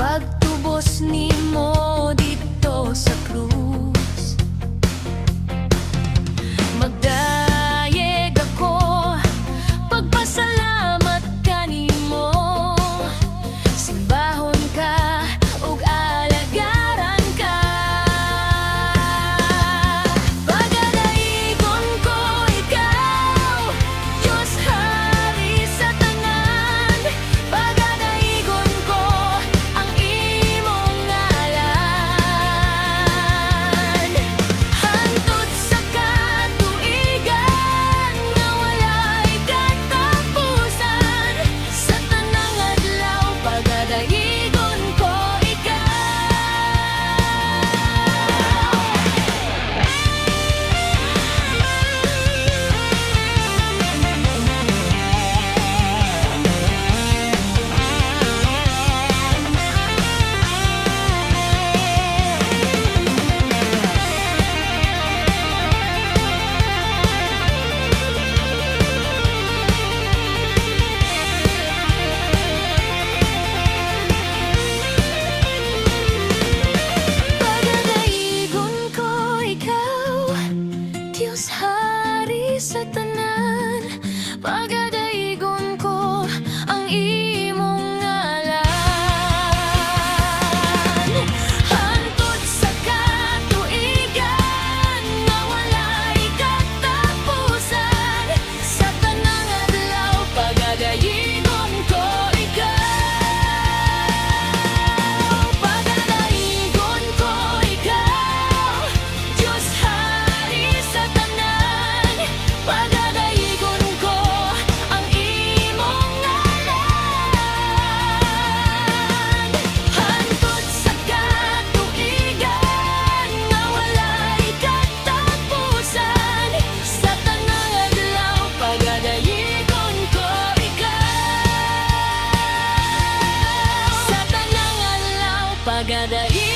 pagtubos nimo dito sa krus. Magdayeg ako, pagpasalamat kanimo. Simbahon ka ug alagaran ka. Pagadaigon ko ikaw, Diyos hari sa tanan. Pagadaigon ko ang imong ngalan. Hantod sa katuigan nga walay katapusan, sa tanang adlaw pagadaigon ko Diyos hari sa tanan. Pagadaigon ko ang imong ngalan. Hantod sa katuigan nga walay katapusan, sa tanang adlaw pagadaigon ko ikaw. Pagadaigon ko ikaw, Diyos hari sa tanan. Pagadaigon ko ang imong ngalan. Hantod sa katuigan nga walay katapusan, sa tanang adlaw pagadaigon ko ikaw. Sa tanang adlaw pagadaigon